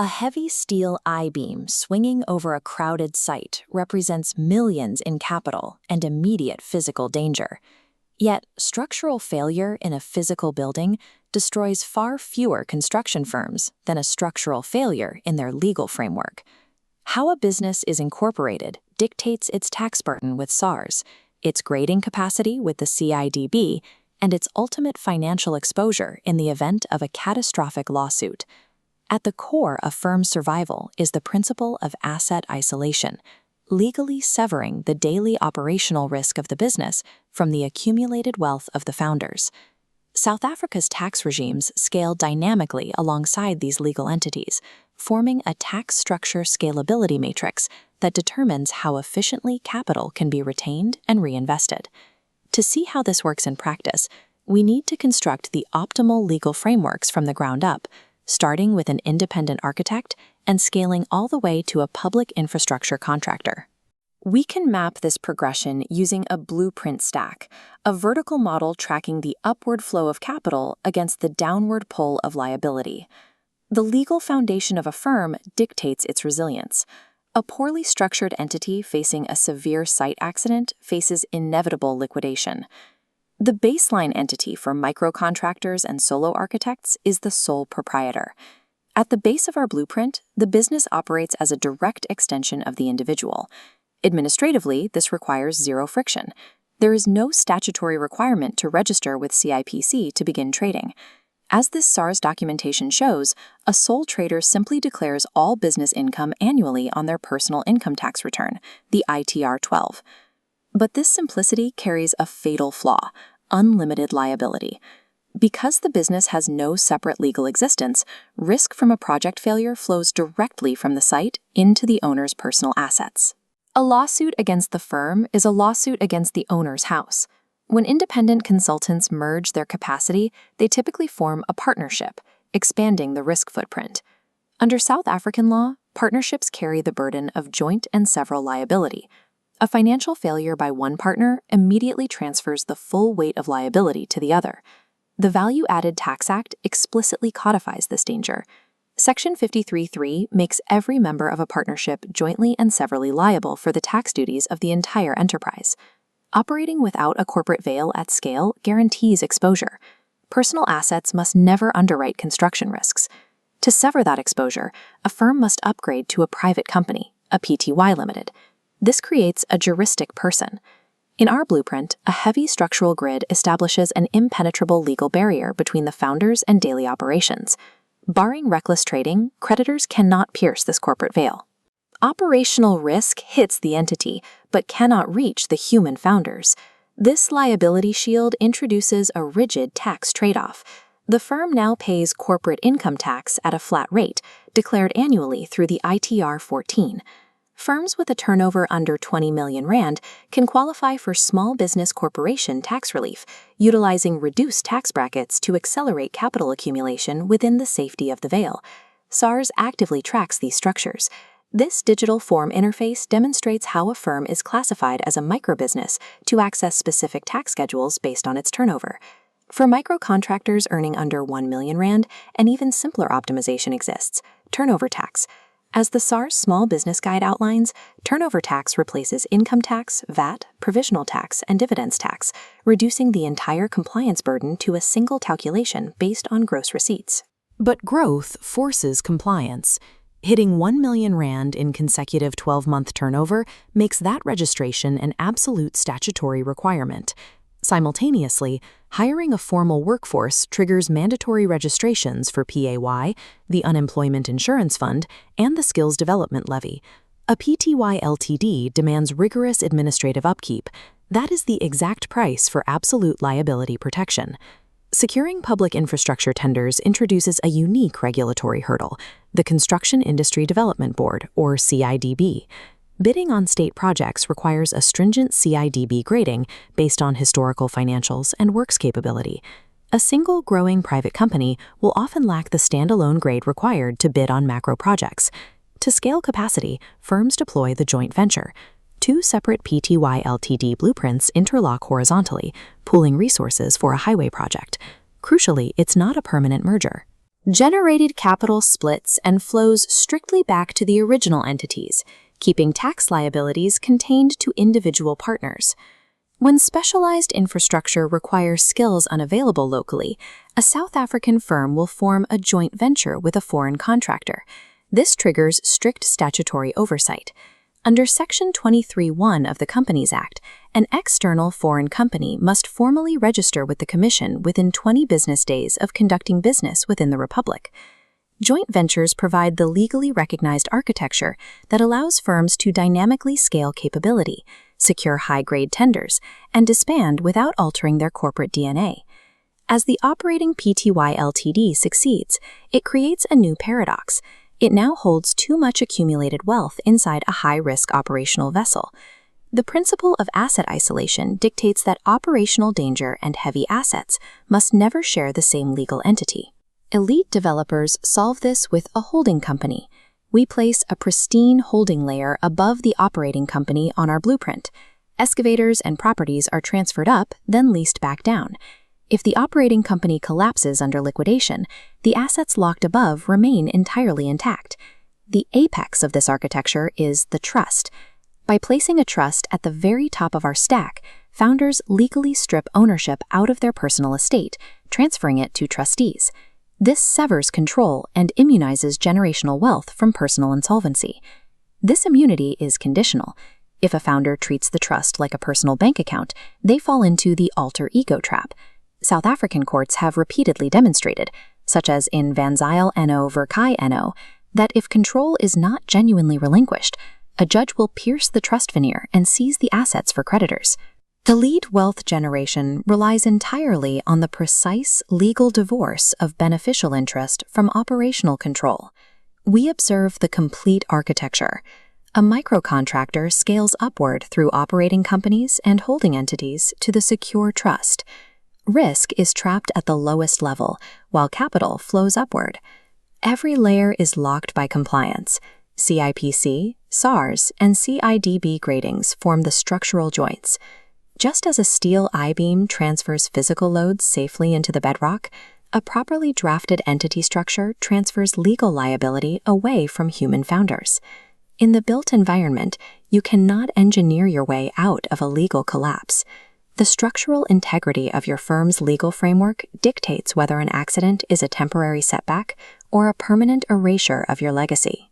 A heavy steel I-beam swinging over a crowded site represents millions in capital and immediate physical danger. Yet, structural failure in a physical building destroys far fewer construction firms than a structural failure in their legal framework. How a business is incorporated dictates its tax burden with SARS, its grading capacity with the CIDB, and its ultimate financial exposure in the event of a catastrophic lawsuit. At the core of firm survival is the principle of asset isolation, legally severing the daily operational risk of the business from the accumulated wealth of the founders. South Africa's tax regimes scale dynamically alongside these legal entities, forming a tax structure scalability matrix that determines how efficiently capital can be retained and reinvested. To see how this works in practice, we need to construct the optimal legal frameworks from the ground up, starting with an independent architect and scaling all the way to a public infrastructure contractor. We can map this progression using a blueprint stack, a vertical model tracking the upward flow of capital against the downward pull of liability. The legal foundation of a firm dictates its resilience. A poorly structured entity facing a severe site accident faces inevitable liquidation. The baseline entity for micro-contractors and solo architects is the sole proprietor. At the base of our blueprint, the business operates as a direct extension of the individual. Administratively, this requires zero friction. There is no statutory requirement to register with CIPC to begin trading. As this SARS documentation shows, a sole trader simply declares all business income annually on their personal income tax return, the ITR-12. But this simplicity carries a fatal flaw: unlimited liability. Because the business has no separate legal existence, risk from a project failure flows directly from the site into the owner's personal assets. A lawsuit against the firm is a lawsuit against the owner's house. When independent consultants merge their capacity, they typically form a partnership, expanding the risk footprint. Under South African law, partnerships carry the burden of joint and several liability. A financial failure by one partner immediately transfers the full weight of liability to the other. The Value-Added Tax Act explicitly codifies this danger. Section 53(3) makes every member of a partnership jointly and severally liable for the tax duties of the entire enterprise. Operating without a corporate veil at scale guarantees exposure. Personal assets must never underwrite construction risks. To sever that exposure, a firm must upgrade to a private company, a Pty Ltd. This creates a juristic person. In our blueprint, a heavy structural grid establishes an impenetrable legal barrier between the founders and daily operations. Barring reckless trading, creditors cannot pierce this corporate veil. Operational risk hits the entity, but cannot reach the human founders. This liability shield introduces a rigid tax trade-off. The firm now pays corporate income tax at a flat rate, declared annually through the ITR-14. Firms with a turnover under 20 million rand can qualify for small business corporation tax relief, utilizing reduced tax brackets to accelerate capital accumulation within the safety of the veil. SARS actively tracks these structures. This digital form interface demonstrates how a firm is classified as a microbusiness to access specific tax schedules based on its turnover. For micro-contractors earning under 1 million rand, an even simpler optimization exists: turnover tax. As the SARS Small Business Guide outlines, turnover tax replaces income tax, VAT, provisional tax, and dividends tax, reducing the entire compliance burden to a single calculation based on gross receipts. But growth forces compliance. Hitting 1 million rand in consecutive 12-month turnover makes that registration an absolute statutory requirement. Simultaneously, hiring a formal workforce triggers mandatory registrations for PAY, the Unemployment Insurance Fund, and the Skills Development Levy. A Pty Ltd demands rigorous administrative upkeep. That is the exact price for absolute liability protection. Securing public infrastructure tenders introduces a unique regulatory hurdle: the Construction Industry Development Board, or CIDB. Bidding on state projects requires a stringent CIDB grading based on historical financials and works capability. A single growing private company will often lack the standalone grade required to bid on macro projects. To scale capacity, firms deploy the joint venture. Two separate Pty Ltd blueprints interlock horizontally, pooling resources for a highway project. Crucially, it's not a permanent merger. Generated capital splits and flows strictly back to the original entities, keeping tax liabilities contained to individual partners. When specialized infrastructure requires skills unavailable locally, a South African firm will form a joint venture with a foreign contractor. This triggers strict statutory oversight. Under Section 23(1) of the Companies Act, an external foreign company must formally register with the Commission within 20 business days of conducting business within the Republic. Joint ventures provide the legally recognized architecture that allows firms to dynamically scale capability, secure high-grade tenders, and disband without altering their corporate DNA. As the operating Pty Ltd succeeds, it creates a new paradox. It now holds too much accumulated wealth inside a high-risk operational vessel. The principle of asset isolation dictates that operational danger and heavy assets must never share the same legal entity. Elite developers solve this with a holding company. We place a pristine holding layer above the operating company on our blueprint. Excavators and properties are transferred up, then leased back down. If the operating company collapses under liquidation, the assets locked above remain entirely intact. The apex of this architecture is the trust. By placing a trust at the very top of our stack, founders legally strip ownership out of their personal estate, transferring it to trustees. This severs control and immunizes generational wealth from personal insolvency. This immunity is conditional. If a founder treats the trust like a personal bank account, they fall into the alter ego trap. South African courts have repeatedly demonstrated, such as in Van Zyl No Verkai No, that if control is not genuinely relinquished, a judge will pierce the trust veneer and seize the assets for creditors. Elite wealth generation relies entirely on the precise legal divorce of beneficial interest from operational control. We observe the complete architecture. A microcontractor scales upward through operating companies and holding entities to the secure trust. Risk is trapped at the lowest level, while capital flows upward. Every layer is locked by compliance. CIPC, SARS, and CIDB gradings form the structural joints. Just as a steel I-beam transfers physical loads safely into the bedrock, a properly drafted entity structure transfers legal liability away from human founders. In the built environment, you cannot engineer your way out of a legal collapse. The structural integrity of your firm's legal framework dictates whether an accident is a temporary setback or a permanent erasure of your legacy.